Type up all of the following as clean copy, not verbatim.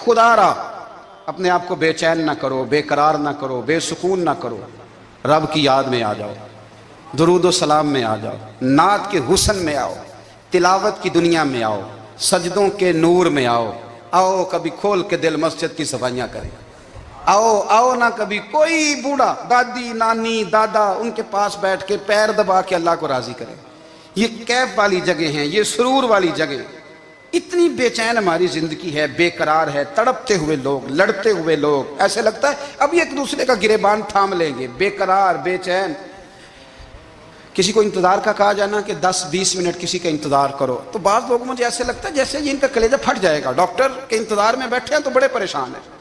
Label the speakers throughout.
Speaker 1: خدا را اپنے آپ کو بے چین نہ کرو، بے قرار نہ کرو، بے سکون نہ کرو، رب کی یاد میں آ جاؤ، درود و سلام میں آ جاؤ، نعت کے حسن میں آؤ، تلاوت کی دنیا میں آؤ، سجدوں کے نور میں آؤ، آؤ کبھی کھول کے دل مسجد کی صفائیاں کریں، آؤ آؤ نہ کبھی کوئی بوڑھا دادی نانی دادا ان کے پاس بیٹھ کے پیر دبا کے اللہ کو راضی کریں۔ یہ کیف والی جگہ ہیں، یہ سرور والی جگہ۔ اتنی بے چین ہماری زندگی ہے، بے قرار ہے، تڑپتے ہوئے لوگ، لڑتے ہوئے لوگ، ایسے لگتا ہے ابھی ایک دوسرے کا گریبان تھام لیں گے، بے قرار بے چین۔ کسی کو انتظار کا کہا جانا کہ 10-20 منٹ کسی کا انتظار کرو، تو بعض لوگ مجھے ایسے لگتا ہے جیسے ان کا کلیجہ پھٹ جائے گا، ڈاکٹر کے انتظار میں بیٹھے ہیں تو بڑے پریشان ہیں۔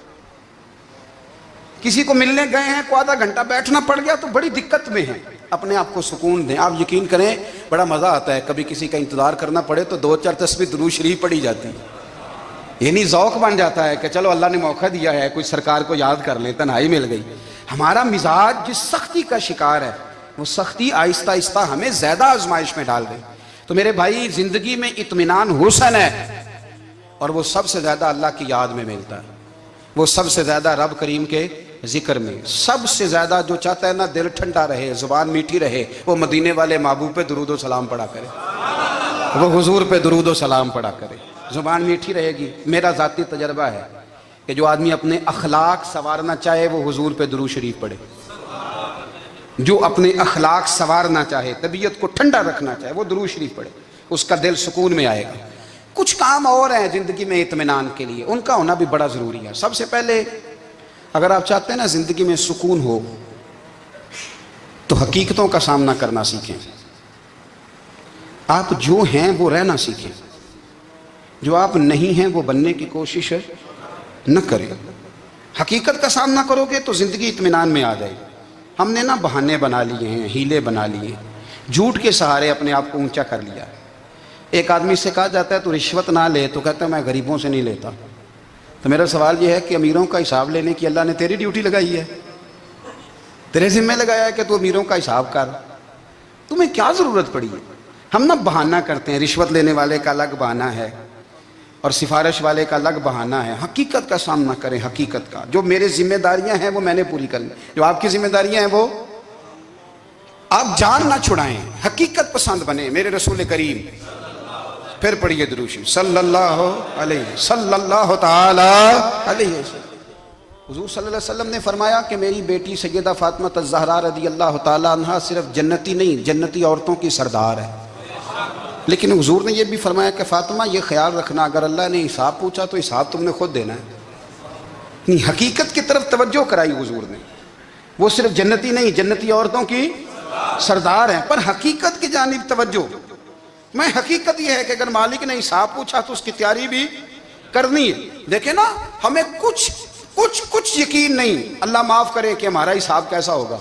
Speaker 1: کسی کو ملنے گئے ہیں کو آدھا گھنٹہ بیٹھنا پڑ گیا تو بڑی دقت میں ہیں۔ اپنے آپ کو سکون دیں۔ آپ یقین کریں بڑا مزہ آتا ہے، کبھی کسی کا انتظار کرنا پڑے تو 2-4 تسبیح درود شریف پڑھی جاتی ہے، یعنی ذوق بن جاتا ہے کہ چلو اللہ نے موقع دیا ہے، کوئی سرکار کو یاد کر لیں، تنہائی مل گئی۔ ہمارا مزاج جس سختی کا شکار ہے، وہ سختی آہستہ آہستہ ہمیں زیادہ آزمائش میں ڈال گئی۔ تو میرے بھائی، زندگی میں اطمینان حسن ہے، اور وہ سب سے زیادہ اللہ کی یاد میں ملتا ہے، وہ سب سے زیادہ رب کریم کے ذکر میں۔ سب سے زیادہ جو چاہتا ہے نا دل ٹھنڈا رہے، زبان میٹھی رہے، وہ مدینے والے محبوب پہ درود و سلام پڑھا کرے، وہ حضور پہ درود و سلام پڑھا کرے، زبان میٹھی رہے گی۔ میرا ذاتی تجربہ ہے کہ جو آدمی اپنے اخلاق سنوارنا چاہے وہ حضور پہ درود شریف پڑھے، جو اپنے اخلاق سنوارنا چاہے، طبیعت کو ٹھنڈا رکھنا چاہے، وہ درود شریف پڑھے، اس کا دل سکون میں آئے گا۔ کچھ کام اور ہیں زندگی میں اطمینان کے لیے، ان کا ہونا بھی بڑا ضروری ہے۔ سب سے پہلے اگر آپ چاہتے ہیں نا زندگی میں سکون ہو تو حقیقتوں کا سامنا کرنا سیکھیں۔ آپ جو ہیں وہ رہنا سیکھیں، جو آپ نہیں ہیں وہ بننے کی کوشش نہ کریں۔ حقیقت کا سامنا کرو گے تو زندگی اطمینان میں آ جائے۔ ہم نے نا بہانے بنا لیے ہیں، ہیلے بنا لیے، جھوٹ کے سہارے اپنے آپ کو اونچا کر لیا۔ ایک آدمی سے کہا جاتا ہے تو رشوت نہ لے، تو کہتا ہے میں غریبوں سے نہیں لیتا۔ تو میرا سوال یہ ہے کہ امیروں کا حساب لینے کی اللہ نے تیری ڈیوٹی لگائی ہے، تیرے ذمہ لگایا ہے کہ تو امیروں کا حساب کر، تمہیں کیا ضرورت پڑی ہے؟ ہم نا بہانہ کرتے ہیں، رشوت لینے والے کا الگ بہانہ ہے اور سفارش والے کا الگ بہانہ ہے۔ حقیقت کا سامنا کریں، حقیقت کا۔ جو میرے ذمہ داریاں ہیں وہ میں نے پوری کرنی، جو آپ کی ذمہ داریاں ہیں وہ آپ جان نہ چھڑائیں، حقیقت پسند بنیں۔ میرے رسول کریم، پھر پڑھیے درود شریف صلی اللہ تعالی علیہ وسلم۔ حضور صلی اللہ علیہ وسلم نے فرمایا کہ میری بیٹی سیدہ فاطمہ الزہرا رضی اللہ تعالی عنہا صرف جنتی نہیں، جنتی عورتوں کی سردار ہے۔ لیکن حضور نے یہ بھی فرمایا کہ فاطمہ یہ خیال رکھنا اگر اللہ نے حساب پوچھا تو حساب تم نے خود دینا ہے۔ حقیقت کی طرف توجہ کرائی حضور نے، وہ صرف جنتی نہیں، جنتی عورتوں کی سردار ہیں، پر حقیقت کی جانب توجہ۔ میں حقیقت یہ ہے کہ اگر مالک نے حساب پوچھا تو اس کی تیاری بھی کرنی ہے۔ دیکھیں نا، ہمیں کچھ یقین نہیں، اللہ معاف کرے کہ ہمارا حساب کیسا ہوگا،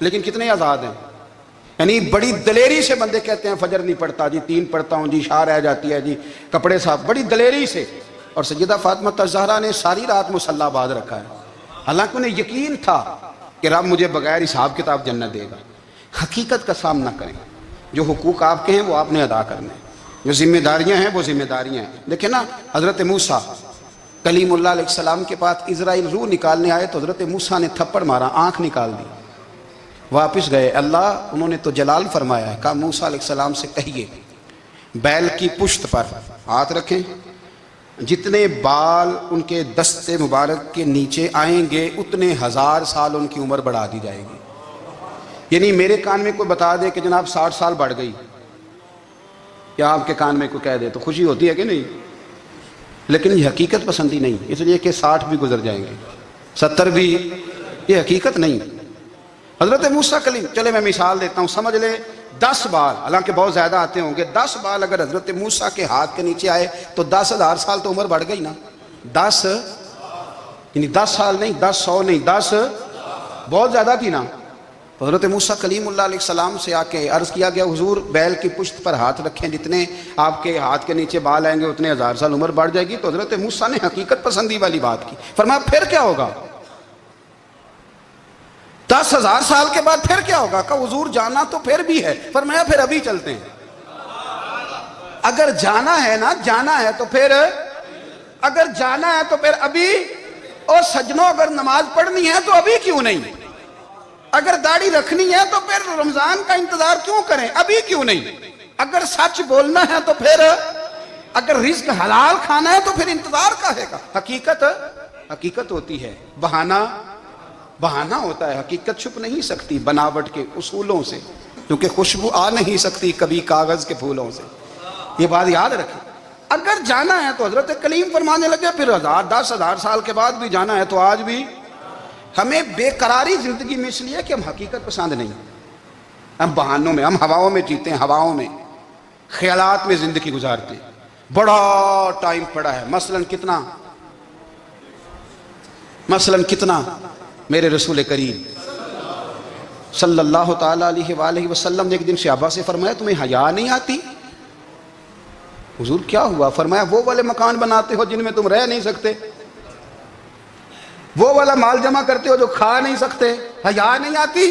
Speaker 1: لیکن کتنے آزاد ہیں۔ یعنی بڑی دلیری سے بندے کہتے ہیں فجر نہیں پڑھتا جی، 3 پڑھتا ہوں جی، عشاء رہ جاتی ہے جی، کپڑے صاف، بڑی دلیری سے۔ اور سیدہ فاطمہ الزہرا نے ساری رات مصلی باز رکھا ہے، حالانکہ انہیں یقین تھا کہ رب مجھے بغیر حساب کتاب جنت دے گا۔ حقیقت کا سامنا کریں، جو حقوق آپ کے ہیں وہ آپ نے ادا کرنے ہیں، جو ذمہ داریاں ہیں وہ ذمہ داریاں ہیں۔ دیکھیں نا، حضرت موسیٰ کلیم اللہ علیہ السلام کے پاس اسرائیل روح نکالنے آئے تو حضرت موسیٰ نے تھپڑ مارا، آنکھ نکال دی، واپس گئے۔ اللہ انہوں نے تو جلال فرمایا ہے، کہا موسیٰ علیہ السلام سے کہیے بیل کی پشت پر ہاتھ رکھیں، جتنے بال ان کے دستے مبارک کے نیچے آئیں گے اتنے 1000 سال ان کی عمر بڑھا دی جائے گی۔ یعنی میرے کان میں کوئی بتا دے کہ جناب 60 سال بڑھ گئی، یا آپ کے کان میں کوئی کہہ دے تو خوشی ہوتی ہے کہ نہیں؟ لیکن یہ حقیقت پسندی نہیں، اس لیے کہ 60 بھی گزر جائیں گے، 70 بھی، یہ حقیقت نہیں۔ حضرت موسیٰ کلیم، چلے میں مثال دیتا ہوں، سمجھ لے 10 بال، حالانکہ بہت زیادہ آتے ہوں گے، 10 بال اگر حضرت موسیٰ کے ہاتھ کے نیچے آئے تو 10,000 سال تو عمر بڑھ گئی نا۔ 10 یعنی 10 سال نہیں، 10 100 نہیں، 10 بہت زیادہ تھی نا۔ تو حضرت موسیٰ کلیم اللہ علیہ السلام سے آ کے عرض کیا گیا، حضور بیل کی پشت پر ہاتھ رکھیں، جتنے آپ کے ہاتھ کے نیچے بال آئیں گے اتنے 1000 سال عمر بڑھ جائے گی۔ تو حضرت موسیٰ نے حقیقت پسندی والی بات کی، فرمایا پھر کیا ہوگا؟ 10,000 سال کے بعد پھر کیا ہوگا؟ کہ حضور جانا تو پھر بھی ہے، فرمایا پھر ابھی چلتے ہیں۔ اگر جانا ہے نا، جانا ہے تو پھر اگر جانا ہے تو پھر ابھی، اور سجنوں اگر نماز پڑھنی ہے تو ابھی کیوں نہیں؟ اگر داڑھی رکھنی ہے تو پھر رمضان کا انتظار کیوں کریں؟ ابھی کیوں نہیں؟ اگر سچ بولنا ہے تو پھر، اگر رزق حلال کھانا ہے تو پھر انتظار کا ہے گا؟ حقیقت ہوتی ہے، بہانہ ہوتا ہے، حقیقت چھپ نہیں سکتی بناوٹ کے اصولوں سے، کیونکہ خوشبو آ نہیں سکتی کبھی کاغذ کے پھولوں سے، یہ بات یاد رکھیں۔ اگر جانا ہے تو حضرت کلیم فرمانے لگے پھر 10,000 سال کے بعد بھی جانا ہے تو آج بھی ہمیں بے قراری زندگی میں اس لیے کہ ہم حقیقت پسند نہیں، ہم بہانوں میں، ہم ہواؤں میں جیتے ہیں، ہواؤں میں، خیالات میں زندگی گزارتے ہیں۔ بڑا ٹائم پڑا ہے، مثلاً کتنا میرے رسول کریم صلی اللہ تعالیٰ علیہ وآلہ وسلم نے ایک دن صحابہ سے فرمایا تمہیں حیا نہیں آتی؟ حضور کیا ہوا؟ فرمایا وہ والے مکان بناتے ہو جن میں تم رہ نہیں سکتے، وہ والا مال جمع کرتے ہو جو کھا نہیں سکتے، حیا نہیں آتی؟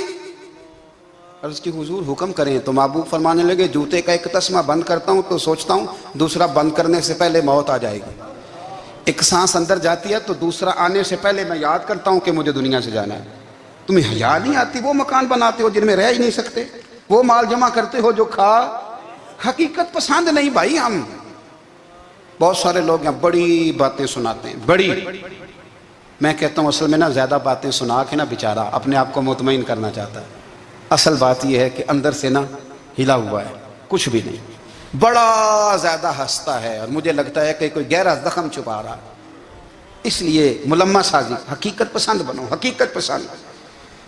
Speaker 1: عرض کی حضور حکم کریں تو محبوب فرمانے لگے جوتے کا ایک تسمہ بند کرتا ہوں تو سوچتا ہوں دوسرا بند کرنے سے پہلے موت آ جائے گی، ایک سانس اندر جاتی ہے تو دوسرا آنے سے پہلے میں یاد کرتا ہوں کہ مجھے دنیا سے جانا ہے۔ تمہیں حیا نہیں آتی؟ وہ مکان بناتے ہو جن میں رہ ہی نہیں سکتے، وہ مال جمع کرتے ہو جو کھا، حقیقت پسند نہیں بھائی ہم۔ بہت سارے لوگ یہاں بڑی باتیں سناتے ہیں، بڑی، میں کہتا ہوں اصل میں نا زیادہ باتیں سنا کے نا بیچارہ اپنے آپ کو مطمئن کرنا چاہتا ہے، اصل بات یہ ہے کہ اندر سے نا ہلا ہوا ہے، کچھ بھی نہیں، بڑا زیادہ ہنستا ہے اور مجھے لگتا ہے کہ کوئی گہرا زخم چھپا رہا ہے، اس لیے ملمہ سازی۔ حقیقت پسند بنو، حقیقت پسند۔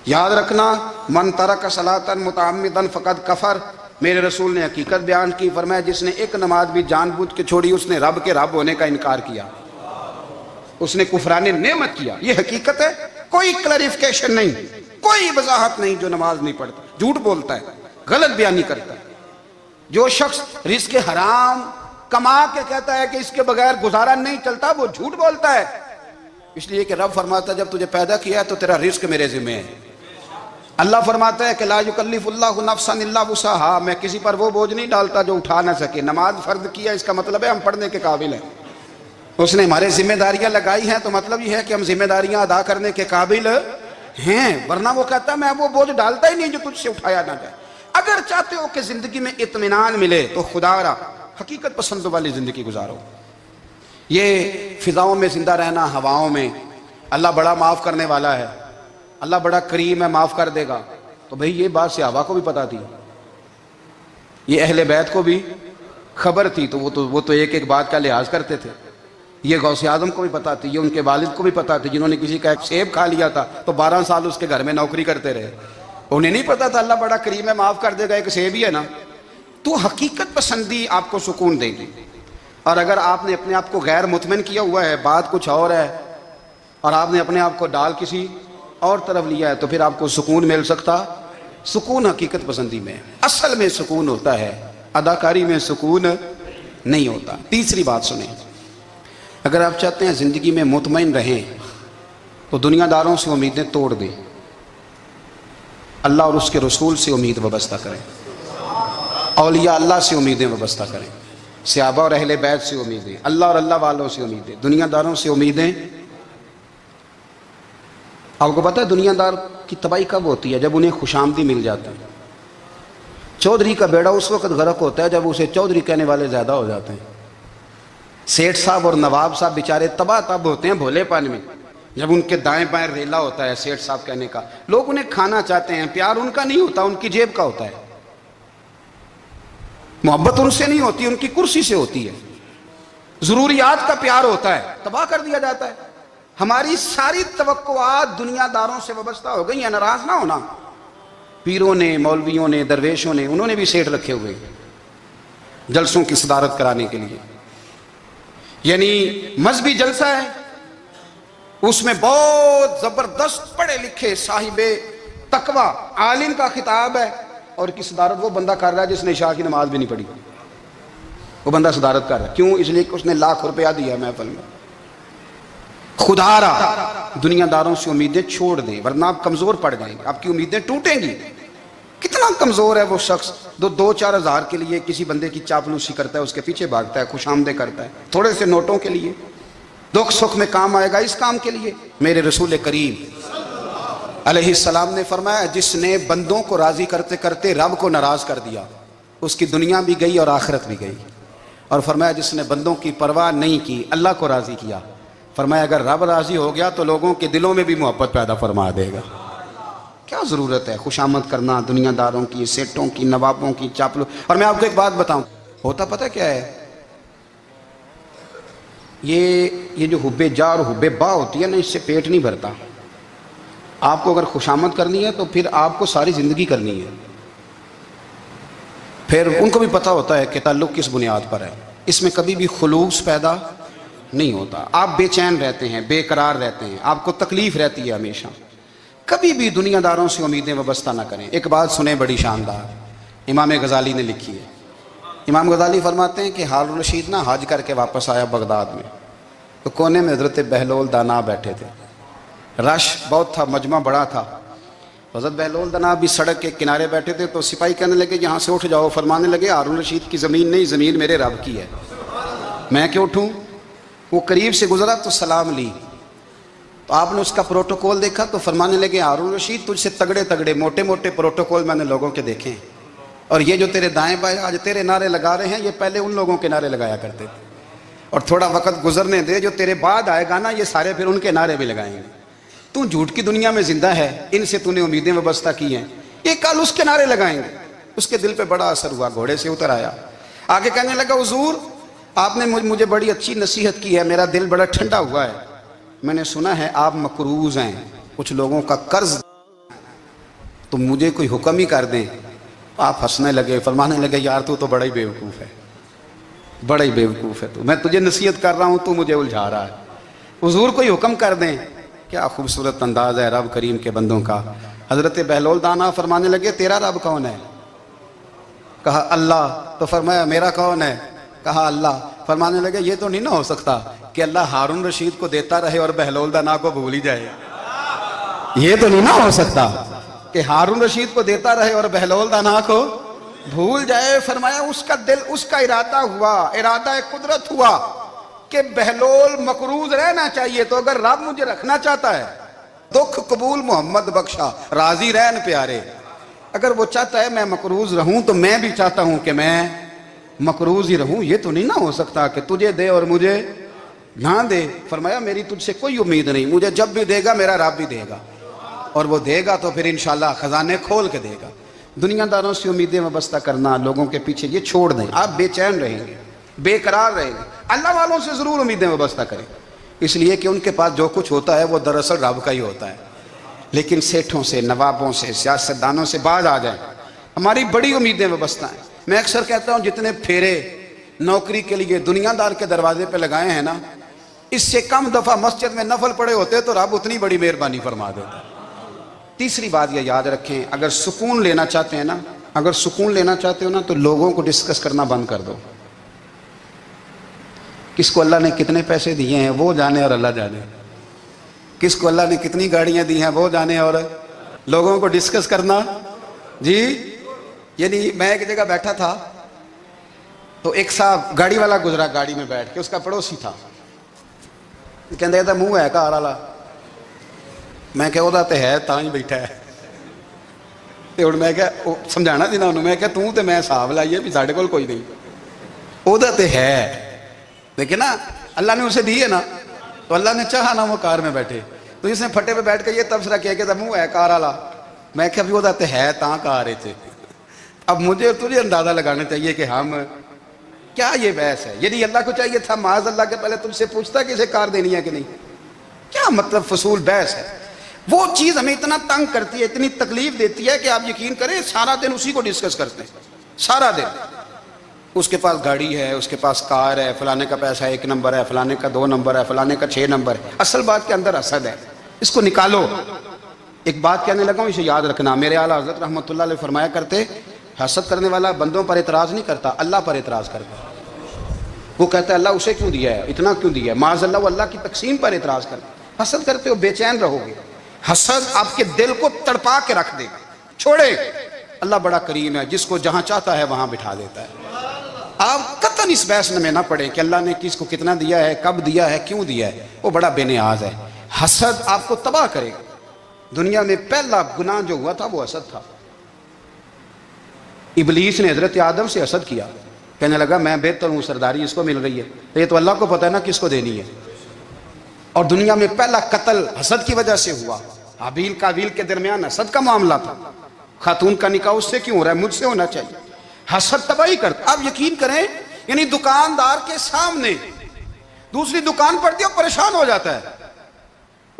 Speaker 1: یاد رکھنا من ترک صلاۃ متعمدا فقد کفر، میرے رسول نے حقیقت بیان کی، فرمایا جس نے ایک نماز بھی جان بوجھ کے چھوڑی اس نے رب کے رب ہونے کا انکار کیا، اس نے کفران نعمت کیا، یہ حقیقت ہے۔ کوئی کلیریفیکیشن نہیں، کوئی وضاحت نہیں۔ جو نماز نہیں پڑھتا جھوٹ بولتا ہے، غلط بیانی کرتا ہے۔ جو شخص رزق حرام کما کے کہتا ہے کہ اس کے بغیر گزارا نہیں چلتا، وہ جھوٹ بولتا ہے، اس لیے کہ رب فرماتا ہے جب تجھے پیدا کیا ہے تو تیرا رزق میرے ذمہ ہے۔ اللہ فرماتا ہے کہ لا یکلف اللہ نفسا الا وسعها، میں کسی پر وہ بوجھ نہیں ڈالتا جو اٹھا نہ سکے۔ نماز فرض کیا اس کا مطلب ہے ہم پڑھنے کے قابل ہیں، اس نے ہمارے ذمہ داریاں لگائی ہیں تو مطلب یہ ہے کہ ہم ذمہ داریاں ادا کرنے کے قابل ہیں، ورنہ وہ کہتا ہے میں وہ بوجھ ڈالتا ہی نہیں جو تجھ سے اٹھایا نہ جائے۔ اگر چاہتے ہو کہ زندگی میں اطمینان ملے تو خدا را حقیقت پسند والی زندگی گزارو۔ یہ فضاؤں میں زندہ رہنا، ہواؤں میں، اللہ بڑا معاف کرنے والا ہے، اللہ بڑا کریم ہے معاف کر دے گا، تو بھئی یہ بات صحابہ کو بھی پتا تھی، یہ اہل بیت کو بھی خبر تھی، تو وہ تو ایک ایک بات کا لحاظ کرتے تھے۔ یہ غوث اعظم کو بھی پتا تھی، یہ ان کے والد کو بھی پتا تھی، جنہوں نے کسی کا ایک سیب کھا لیا تھا تو 12 سال اس کے گھر میں نوکری کرتے رہے، انہیں نہیں پتا تھا اللہ بڑا کریم ہے معاف کر دے گا، ایک سیب ہی ہے نا۔ تو حقیقت پسندی آپ کو سکون دے گی، اور اگر آپ نے اپنے آپ کو غیر مطمئن کیا ہوا ہے، بات کچھ اور ہے، اور آپ نے اپنے آپ کو ڈال کسی اور طرف لیا ہے، تو پھر آپ کو سکون مل سکتا؟ سکون حقیقت پسندی میں، اصل میں سکون ہوتا ہے، اداکاری میں سکون نہیں ہوتا۔ تیسری بات سنیں، اگر آپ چاہتے ہیں زندگی میں مطمئن رہیں تو دنیا داروں سے امیدیں توڑ دیں، اللہ اور اس کے رسول سے امید وابستہ کریں، اولیاء اللہ سے امیدیں وابستہ کریں، صحابہ اور اہل بیت سے امیدیں، اللہ اور اللہ والوں سے امیدیں، دنیا داروں سے امیدیں۔ آپ کو پتہ ہے دنیا دار کی تباہی کب ہوتی ہے؟ جب انہیں خوش آمدی مل جاتی ہے۔ چودھری کا بیڑا اس وقت غرق ہوتا ہے جب اسے چودھری کہنے والے زیادہ ہو جاتے ہیں۔ سیٹھ صاحب اور نواب صاحب بیچارے تباہ تب ہوتے ہیں بھولے پن میں، جب ان کے دائیں بائیں ریلا ہوتا ہے سیٹھ صاحب کہنے کا، لوگ انہیں کھانا چاہتے ہیں، پیار ان کا نہیں ہوتا، ان کی جیب کا ہوتا ہے، محبت ان سے نہیں ہوتی، ان کی کرسی سے ہوتی ہے، ضروریات کا پیار ہوتا ہے، تباہ کر دیا جاتا ہے۔ ہماری ساری توقعات دنیا داروں سے وابستہ ہو گئی ہیں، ناراض نہ ہونا۔ پیروں نے، مولویوں نے، درویشوں نے، انہوں نے بھی سیٹ رکھے ہوئے جلسوں کی صدارت کرانے کے لیے، یعنی مذہبی جلسہ ہے، اس میں بہت زبردست پڑھے لکھے صاحب تقوی عالم کا خطاب ہے، اور کی صدارت وہ بندہ کر رہا ہے جس نے عشاء کی نماز بھی نہیں پڑھی، وہ بندہ صدارت کر رہا ہے، کیوں؟ اس لیے کہ اس نے ₹1,00,000 دیا محفل میں۔ خدا را دنیا داروں سے امیدیں چھوڑ دیں، ورنہ آپ کمزور پڑ جائیں گے، آپ کی امیدیں ٹوٹیں گی۔ کتنا کمزور ہے وہ شخص جو 2-4 ہزار کے لیے کسی بندے کی چاپلوسی کرتا ہے، اس کے پیچھے بھاگتا ہے، خوش آمدیں کرتا ہے، تھوڑے سے نوٹوں کے لیے۔ دکھ سکھ میں کام آئے گا اس کام کے لیے۔ میرے رسول کریم علیہ السلام نے فرمایا جس نے بندوں کو راضی کرتے کرتے رب کو ناراض کر دیا اس کی دنیا بھی گئی اور آخرت بھی گئی۔ اور فرمایا جس نے بندوں کی پرواہ نہیں کی اللہ کو راضی کیا، فرمایا اگر رب راضی ہو گیا تو لوگوں کے دلوں میں بھی محبت پیدا فرما دے گا۔ کیا ضرورت ہے خوشامد کرنا دنیا داروں کی، سیٹوں کی، نوابوں کی، چاپلوں۔ اور میں آپ کو ایک بات بتاؤں، ہوتا پتہ کیا ہے، یہ جو حب جا اور حب با ہوتی ہے نا، اس سے پیٹ نہیں بھرتا۔ آپ کو اگر خوشامد کرنی ہے تو پھر آپ کو ساری زندگی کرنی ہے۔ پھر ان کو بھی پتہ ہوتا ہے کہ تعلق کس بنیاد پر ہے، اس میں کبھی بھی خلوص پیدا نہیں ہوتا۔ آپ بے چین رہتے ہیں، بے قرار رہتے ہیں، آپ کو تکلیف رہتی ہے ہمیشہ۔ کبھی بھی دنیا داروں سے امیدیں وابستہ نہ کریں۔ ایک بات سنیں بڑی شاندار، امام غزالی نے لکھی ہے۔ امام غزالی فرماتے ہیں کہ ہارون رشید نا حج کر کے واپس آیا بغداد میں، تو کونے میں حضرت بہلول دانا بیٹھے تھے، رش بہت تھا، مجمع بڑا تھا۔ حضرت بہلول دانا بھی سڑک کے کنارے بیٹھے تھے، تو سپاہی کہنے لگے یہاں سے اٹھ جاؤ، فرمانے لگے ہارون رشید کی زمین نہیں، زمین میرے رب کی ہے، میں کیوں اٹھوں؟ وہ قریب سے گزرا تو سلام لی، تو آپ نے اس کا پروٹوکول دیکھا تو فرمانے لگے ہارون رشید تجھ سے تگڑے تگڑے موٹے موٹے پروٹوکول میں نے لوگوں کے دیکھے ہیں، اور یہ جو تیرے دائیں بائیں آج تیرے نعرے لگا رہے ہیں یہ پہلے ان لوگوں کے نعرے لگایا کرتے تھے، اور تھوڑا وقت گزرنے دے، جو تیرے بعد آئے گا نا یہ سارے پھر ان کے نعرے بھی لگائیں گے۔ تو جھوٹ کی دنیا میں زندہ ہے، ان سے تو نے امیدیں وابستہ کی ہیں، یہ کل اس کے نعرے لگائیں گے۔ اس کے دل پہ بڑا اثر ہوا، گھوڑے سے اتر آیا، آگے کہنے لگا حضور آپ نے مجھے بڑی اچھی نصیحت کی ہے، میرا دل بڑا ٹھنڈا ہوا ہے، میں نے سنا ہے آپ مقروض ہیں، کچھ لوگوں کا قرض، تو مجھے کوئی حکم ہی کر دیں۔ آپ ہنسنے لگے، فرمانے لگے یار تو بڑا ہی بیوقوف ہے، بڑا ہی بیوقوف ہے تو، میں تجھے نصیحت کر رہا ہوں تو مجھے الجھا رہا ہے، حضور کوئی حکم کر دیں۔ کیا خوبصورت انداز ہے رب کریم کے بندوں کا۔ حضرت بہلول دانا فرمانے لگے تیرا رب کون ہے؟ کہا اللہ۔ تو فرمایا میرا کون ہے؟ کہا اللہ۔ فرمانے لگے یہ تو نہیں نہ ہو سکتا کہ اللہ ہارون رشید کو دیتا رہے اور بہلول دانا کو بھول ہی جائے، یہ تو نہیں نہ ہو سکتا کہ ہارون رشید کو دیتا رہے اور بہلول دانا کو بھول جائے۔ فرمایا اس کا دل، اس کا ارادہ ہوا، ارادہ قدرت ہوا کہ بہلول مقروض رہنا چاہیے، تو اگر رب مجھے رکھنا چاہتا ہے، دکھ قبول محمد بخشا راضی رہن پیارے، اگر وہ چاہتا ہے میں مقروض رہوں تو میں بھی چاہتا ہوں کہ میں مقروض ہی رہوں، یہ تو نہیں نہ ہو سکتا کہ تجھے دے اور مجھے نہ دے۔ فرمایا میری تجھ سے کوئی امید نہیں، مجھے جب بھی دے گا میرا رب بھی دے گا، اور وہ دے گا تو پھر انشاءاللہ خزانے کھول کے دے گا۔ دنیا داروں سے امیدیں وابستہ کرنا، لوگوں کے پیچھے، یہ چھوڑ دیں، آپ بے چین رہیں گے، بے قرار رہیں گے۔ اللہ والوں سے ضرور امیدیں وابستہ کریں، اس لیے کہ ان کے پاس جو کچھ ہوتا ہے وہ دراصل رب کا ہی ہوتا ہے، لیکن سیٹھوں سے، نوابوں سے، سیاستدانوں سے باز آ جائیں، ہماری بڑی امیدیں وابستہ ہیں۔ میں اکثر کہتا ہوں جتنے پھیرے نوکری کے لیے دنیا دار کے دروازے پہ لگائے ہیں نا، اس سے کم دفعہ مسجد میں نفل پڑے ہوتے تو رب اتنی بڑی مہربانی فرما دیتا۔ تیسری بات یہ یاد رکھیں، اگر سکون لینا چاہتے ہیں نا، اگر سکون لینا چاہتے ہو نا تو لوگوں کو ڈسکس کرنا بند کر دو۔ کس کو اللہ نے کتنے پیسے دیے ہیں وہ جانے اور اللہ جانے، کس کو اللہ نے کتنی گاڑیاں دی ہیں وہ جانے، اور لوگوں کو ڈسکس کرنا جی۔ یعنی میں ایک جگہ بیٹھا تھا تو ایک صاحب گاڑی والا گزرا، گاڑی میں بیٹھ کے، اس کا پڑوسی تھا، کہنے لگا منہ ہے گھر والا، میں کہ وہ تے ہے تاں ہی بیٹھا ہے، تو ہن میں کہ سمجھانا سی نا انہوں، میں کہ توں تے میں حساب لائیے بھی ساڈے کول کوئی نہیں، وہ تے ہے، لیکن نا اللہ نے اسے دی ہے نا، تو اللہ نے چاہا نا وہ کار میں بیٹھے، تو اس نے پھٹے پہ بیٹھ کے یہ تبصرہ کیا کہ منہ ہے کار والا، میں کہ ابھی وہ تے ہے تاں کار تھے۔ اب مجھے تجھے اندازہ لگانا چاہیے کہ ہم کیا یہ بحث ہے، یعنی اللہ کو چاہیے تھا معاذ اللہ کے پہلے تم سے پوچھتا کہ اسے کار دینی ہے کہ نہیں، کیا مطلب فضول بحث ہے۔ وہ چیز ہمیں اتنا تنگ کرتی ہے، اتنی تکلیف دیتی ہے کہ آپ یقین کریں سارا دن اسی کو ڈسکس کرتے ہیں، سارا دن۔ اس کے پاس گاڑی ہے، اس کے پاس کار ہے، فلانے کا پیسہ 1 نمبر ہے، فلانے کا 2 نمبر ہے، فلانے کا 6 نمبر ہے، اصل بات کے اندر حسد ہے، اس کو نکالو۔ ایک بات کہنے لگا ہوں، اسے یاد رکھنا، میرے اعلیٰ حضرت رحمۃ اللہ علیہ فرمایا کرتے، حسد کرنے والا بندوں پر اعتراض نہیں کرتا، اللہ پر اعتراض کرتا ہے۔ وہ کہتا ہے اللہ اسے کیوں دیا ہے، اتنا کیوں دیا ہے، معاذ اللہ وہ اللہ کی تقسیم پر اعتراض کرتا ہے۔ حسد کرتے ہو بے چین رہو گے، حسد آپ کے دل کو تڑپا کے رکھ دے گا، چھوڑے۔ اللہ بڑا کریم ہے، جس کو جہاں چاہتا ہے وہاں بٹھا دیتا ہے۔ آپ قطعاً اس بحث میں نہ پڑیں کہ اللہ نے کس کو کتنا دیا ہے، کب دیا ہے، کیوں دیا ہے، وہ بڑا بے نیاز ہے۔ حسد آپ کو تباہ کرے گا۔ دنیا میں پہلا گناہ جو ہوا تھا وہ حسد تھا۔ ابلیس نے حضرت آدم سے حسد کیا، کہنے لگا میں بہتر ہوں، سرداری اس کو مل رہی ہے، یہ تو اللہ کو پتہ ہے نا کس کو دینی ہے۔ اور دنیا میں پہلا قتل حسد کی وجہ سے ہوا۔ حابیل قابیل کے درمیان حسد کا معاملہ تھا، خاتون کا نکاح اس سے کیوں ہو رہا ہے، مجھ سے ہونا چاہیے۔ حسد تباہی کرتا۔ آپ یقین کریں، یعنی دکاندار کے سامنے دوسری دکان پڑتی ہے اور پریشان ہو جاتا ہے،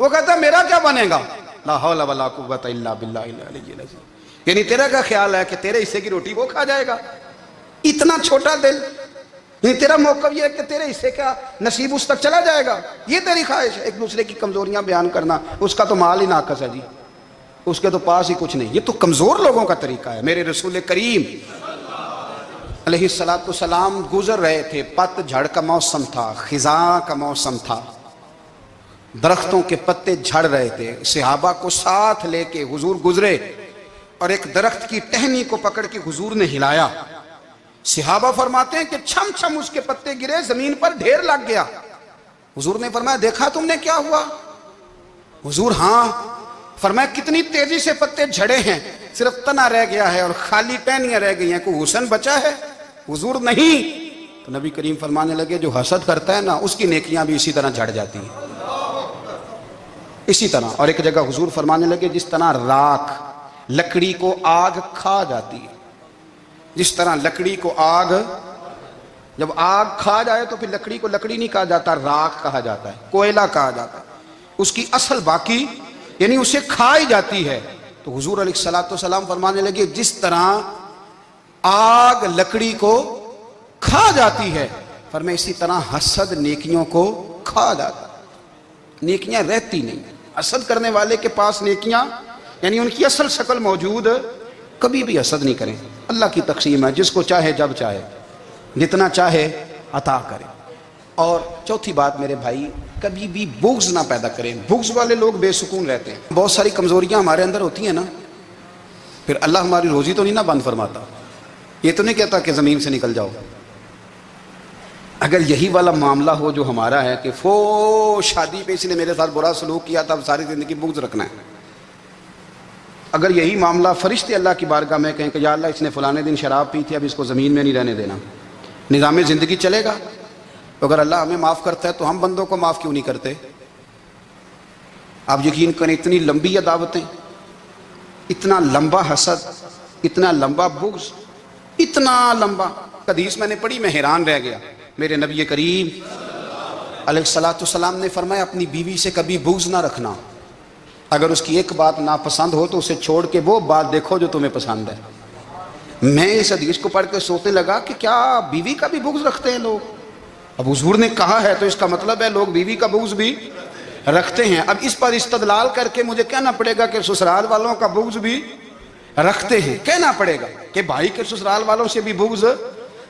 Speaker 1: وہ کہتا ہے میرا کیا بنے گا، لا حول ولا قوت الا باللہ العلی العظیم، یعنی تیرا کیا خیال ہے کہ تیرے حصے کی روٹی وہ کھا جائے گا، اتنا چھوٹا دل، یعنی تیرا موقف یہ ہے کہ تیرے حصے کا نصیب اس تک چلا جائے گا، یہ تیری خواہش ہے۔ ایک دوسرے کی کمزوریاں بیان کرنا، اس کا تو مال ہی ناقص ہے جی، اس کے تو پاس ہی کچھ نہیں، یہ تو کمزور لوگوں کا طریقہ ہے۔ میرے رسول کریم علیہ السلام گزر رہے تھے، پت جھڑ کا موسم تھا، خزاں کا موسم تھا، درختوں کے پتے جھڑ رہے تھے، صحابہ کو ساتھ لے کے حضور گزرے اور ایک درخت کی ٹہنی کو پکڑ کے حضور نے ہلایا۔ صحابہ فرماتے ہیں کہ چھم چھم اس کے پتے گرے، زمین پر ڈھیر لگ گیا۔ حضور نے فرمایا دیکھا تم نے کیا ہوا؟ حضور ہاں۔ فرمایا کتنی تیزی سے پتے جھڑے ہیں، صرف تنا رہ گیا ہے اور خالی ٹہنیاں رہ گئی ہیں، کوئی حسن بچا ہے؟ حضور نہیں۔ تو نبی کریم فرمانے لگے جو حسد کرتا ہے نا اس کی نیکیاں بھی اسی طرح جھڑ جاتی ہیں، اسی طرح۔ اور ایک جگہ حضور فرمانے لگے جس طرح راکھ لکڑی کو آگ کھا جاتی ہے، جس طرح لکڑی کو آگ، جب آگ کھا جائے تو پھر لکڑی کو لکڑی نہیں کہا جاتا، راکھ کہا جاتا ہے، کوئلہ کہا جاتا ہے، اس کی اصل باقی یعنی اسے کھائی جاتی ہے۔ تو حضور علیہ السلام فرمانے لگے جس طرح آگ لکڑی کو کھا جاتی ہے، فرمایا اسی طرح حسد نیکیوں کو کھا جاتا ہے، نیکیاں رہتی نہیں۔ حسد کرنے والے کے پاس نیکیاں یعنی ان کی اصل شکل موجود، کبھی بھی حسد نہیں کریں۔ اللہ کی تقسیم ہے، جس کو چاہے جب چاہے جتنا چاہے عطا کرے۔ اور چوتھی بات میرے بھائی، کبھی بھی بغض نہ پیدا کریں۔ بغض والے لوگ بے سکون رہتے ہیں۔ بہت ساری کمزوریاں ہمارے اندر ہوتی ہیں نا، پھر اللہ ہماری روزی تو نہیں نہ بند فرماتا، یہ تو نہیں کہتا کہ زمین سے نکل جاؤ۔ اگر یہی والا معاملہ ہو جو ہمارا ہے کہ شادی پہ اس نے میرے ساتھ برا سلوک کیا تھا، اب ساری زندگی بغض رکھنا ہے، اگر یہی معاملہ فرشتے اللہ کی بارگاہ میں کہیں کہ یا اللہ اس نے فلانے دن شراب پی تھی، اب اس کو زمین میں نہیں رہنے دینا، نظام زندگی چلے گا؟ تو اگر اللہ ہمیں معاف کرتا ہے تو ہم بندوں کو معاف کیوں نہیں کرتے؟ آپ یقین کریں اتنی لمبی عداوتیں، اتنا لمبا حسد، اتنا لمبا بغض، اتنا لمبا۔ حدیث میں نے پڑھی، میں حیران رہ گیا۔ میرے نبی کریم علیہ السلام نے فرمایا اپنی بیوی سے کبھی بغض نہ رکھنا، اگر اس کی ایک بات ناپسند ہو تو اسے چھوڑ کے وہ بات دیکھو جو تمہیں پسند ہے۔ میں اس حدیث کو پڑھ کے سوچنے لگا کہ کیا بیوی کا بھی بغض رکھتے ہیں لوگ؟ اب حضور نے کہا ہے تو اس کا مطلب ہے لوگ بیوی کا بغض بھی رکھتے ہیں۔ اب اس پر استدلال کر کے مجھے کہنا پڑے گا کہ سسرال والوں کا بغض بھی رکھتے ہیں، کہنا پڑے گا کہ بھائی کے سسرال والوں سے بھی بغض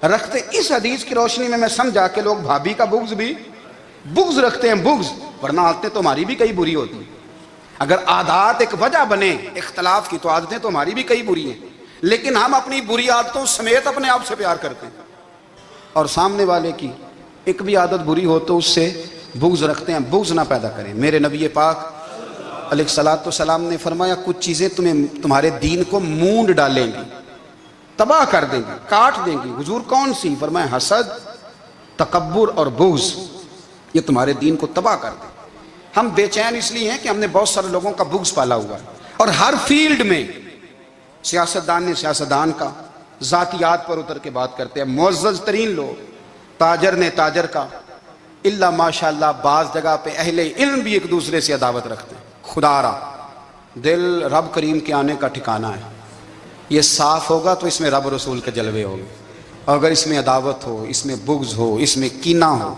Speaker 1: رکھتے۔ اس حدیث کی روشنی میں سمجھا کہ لوگ بھابھی کا بغض رکھتے ہیں، بغض، ورنہ عادتیں تو ہماری بھی کئی بری ہوتی ہیں۔ اگر عادات ایک وجہ بنے اختلاف کی تو عادتیں تو ہماری بھی کئی بری ہیں، لیکن ہم اپنی بری عادتوں سمیت اپنے آپ سے پیار کرتے ہیں، اور سامنے والے کی ایک بھی عادت بری ہو تو اس سے بغض رکھتے ہیں۔ بغض نہ پیدا کریں۔ میرے نبی پاک علیہ السلام نے فرمایا کچھ چیزیں تمہارے دین کو مونڈ ڈالیں گی، تباہ کر دیں گی، کاٹ دیں گی۔ حضور کون سی؟ فرمایا حسد، تکبر اور بغض، یہ تمہارے دین کو تباہ کر دیں۔ ہم بے چین اس لیے ہیں کہ ہم نے بہت سارے لوگوں کا بغض پالا ہوا ہے، اور ہر فیلڈ میں سیاستدان نے سیاستدان کا، ذاتیات پر اتر کے بات کرتے ہیں، معزز ترین لوگ، تاجر نے تاجر کا، اللہ ماشاءاللہ بعض جگہ پہ اہل علم بھی ایک دوسرے سے عداوت رکھتے ہیں۔ خدا را دل رب کریم کے آنے کا ٹھکانہ ہے، یہ صاف ہوگا تو اس میں رب رسول کے جلوے ہوں گے، اور اگر اس میں عداوت ہو، اس میں بغض ہو، اس میں کینہ ہو،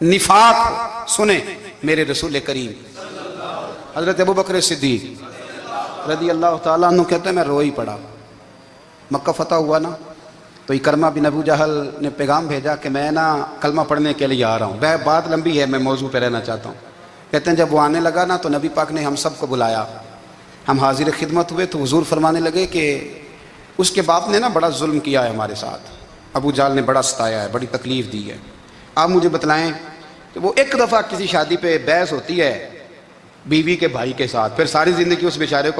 Speaker 1: نفاق ہو، سنیں میرے رسول کریم حضرت ابوبکر صدیق رضی اللہ تعالیٰ عنہ کہتے ہیں میں رو ہی پڑا۔ مکہ فتح ہوا نا تو اکرمہ بن ابو جہل نے پیغام بھیجا کہ میں نا کلمہ پڑھنے کے لیے آ رہا ہوں۔ بات لمبی ہے، میں موضوع پہ رہنا چاہتا ہوں۔ کہتے ہیں جب وہ آنے لگا نا تو نبی پاک نے ہم سب کو بلایا، ہم حاضر خدمت ہوئے تو حضور فرمانے لگے کہ اس کے باپ نے نا بڑا ظلم کیا ہے ہمارے ساتھ، ابو جہل نے بڑا ستایا ہے، بڑی تکلیف دی ہے. آپ مجھے بتلائیں کہ وہ ایک دفعہ کسی شادی پہ بحث ہوتی ہے بیوی کے بھائی کے ساتھ، پھر ساری زندگی اس بیچارے کو